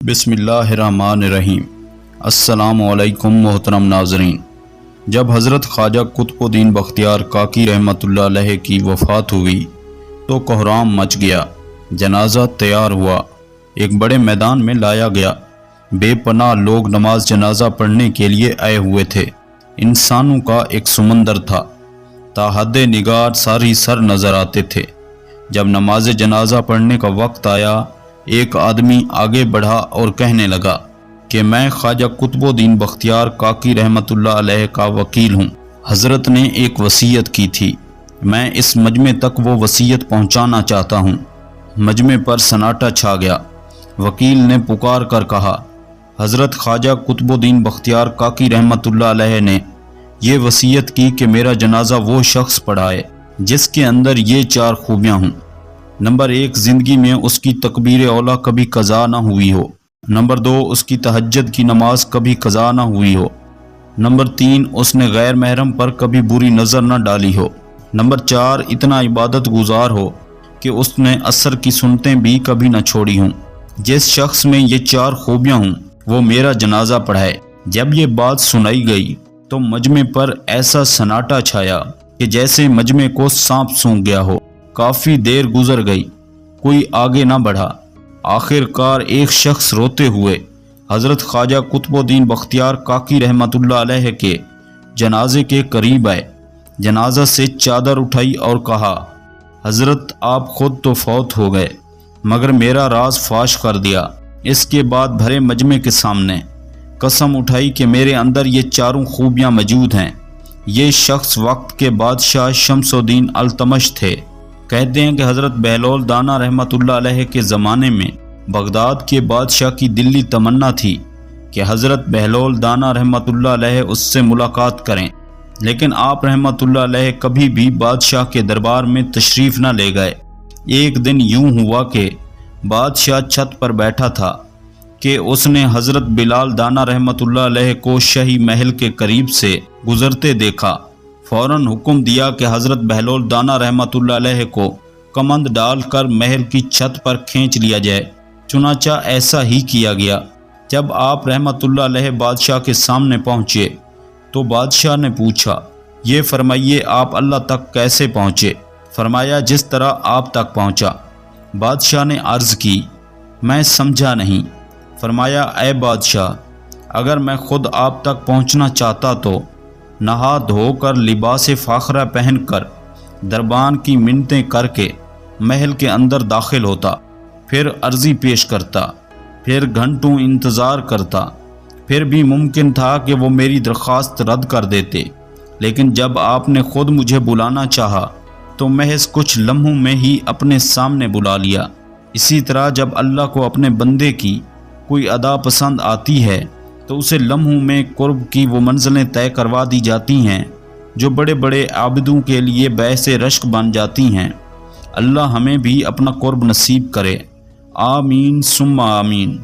بسم اللہ الرحمن الرحیم۔ السلام علیکم محترم ناظرین، جب حضرت خواجہ قطب الدین بختیار کاکی رحمۃ اللہ علیہ کی وفات ہوئی تو کوہرام مچ گیا۔ جنازہ تیار ہوا، ایک بڑے میدان میں لایا گیا۔ بے پناہ لوگ نماز جنازہ پڑھنے کے لیے آئے ہوئے تھے۔ انسانوں کا ایک سمندر تھا، تا حد نگار ساری سر نظر آتے تھے۔ جب نماز جنازہ پڑھنے کا وقت آیا، ایک آدمی آگے بڑھا اور کہنے لگا کہ میں خواجہ قطب الدین بختیار کاکی رحمۃ اللہ علیہ کا وکیل ہوں۔ حضرت نے ایک وصیت کی تھی، میں اس مجمع تک وہ وصیت پہنچانا چاہتا ہوں۔ مجمع پر سناٹا چھا گیا۔ وکیل نے پکار کر کہا، حضرت خواجہ قطب الدین بختیار کاکی رحمۃ اللہ علیہ نے یہ وصیت کی کہ میرا جنازہ وہ شخص پڑھائے جس کے اندر یہ 4 خوبیاں ہوں۔ نمبر 1، زندگی میں اس کی تکبیر اولیٰ کبھی قضا نہ ہوئی ہو۔ نمبر 2، اس کی تہجد کی نماز کبھی قضا نہ ہوئی ہو۔ نمبر 3، اس نے غیر محرم پر کبھی بری نظر نہ ڈالی ہو۔ نمبر 4، اتنا عبادت گزار ہو کہ اس نے عصر کی سنتیں بھی کبھی نہ چھوڑی ہوں۔ جس شخص میں یہ 4 خوبیاں ہوں وہ میرا جنازہ پڑھائے۔ جب یہ بات سنائی گئی تو مجمع پر ایسا سناٹا چھایا کہ جیسے مجمع کو سانپ سونگھ گیا ہو۔ کافی دیر گزر گئی، کوئی آگے نہ بڑھا۔ آخر کار ایک شخص روتے ہوئے حضرت خواجہ قطب الدین بختیار کاکی رحمۃ اللہ علیہ کے جنازے کے قریب آئے، جنازہ سے چادر اٹھائی اور کہا، حضرت آپ خود تو فوت ہو گئے مگر میرا راز فاش کر دیا۔ اس کے بعد بھرے مجمع کے سامنے قسم اٹھائی کہ میرے اندر یہ 4 خوبیاں موجود ہیں۔ یہ شخص وقت کے بادشاہ شمس الدین التمش تھے۔ کہتے ہیں کہ حضرت بہلول دانا رحمۃ اللہ علیہ کے زمانے میں بغداد کے بادشاہ کی دلی تمنا تھی کہ حضرت بہلول دانا رحمۃ اللہ علیہ اس سے ملاقات کریں، لیکن آپ رحمۃ اللہ علیہ کبھی بھی بادشاہ کے دربار میں تشریف نہ لے گئے۔ ایک دن یوں ہوا کہ بادشاہ چھت پر بیٹھا تھا کہ اس نے حضرت بلال دانا رحمۃ اللہ علیہ کو شاہی محل کے قریب سے گزرتے دیکھا۔ فوراً حکم دیا کہ حضرت بہلول دانا رحمۃ اللہ علیہ کو کمند ڈال کر محل کی چھت پر کھینچ لیا جائے۔ چنانچہ ایسا ہی کیا گیا۔ جب آپ رحمۃ اللہ علیہ بادشاہ کے سامنے پہنچے تو بادشاہ نے پوچھا، یہ فرمائیے آپ اللہ تک کیسے پہنچے؟ فرمایا، جس طرح آپ تک پہنچا۔ بادشاہ نے عرض کی، میں سمجھا نہیں۔ فرمایا، اے بادشاہ، اگر میں خود آپ تک پہنچنا چاہتا تو نہا دھو کر لباس فاخرہ پہن کر دربان کی منتیں کر کے محل کے اندر داخل ہوتا، پھر عرضی پیش کرتا، پھر گھنٹوں انتظار کرتا، پھر بھی ممکن تھا کہ وہ میری درخواست رد کر دیتے، لیکن جب آپ نے خود مجھے بلانا چاہا تو محض کچھ لمحوں میں ہی اپنے سامنے بلا لیا۔ اسی طرح جب اللہ کو اپنے بندے کی کوئی ادا پسند آتی ہے تو اسے لمحوں میں قرب کی وہ منزلیں طے کروا دی جاتی ہیں جو بڑے بڑے عابدوں کے لیے باعث رشک بن جاتی ہیں۔ اللہ ہمیں بھی اپنا قرب نصیب کرے، آمین ثم آمین۔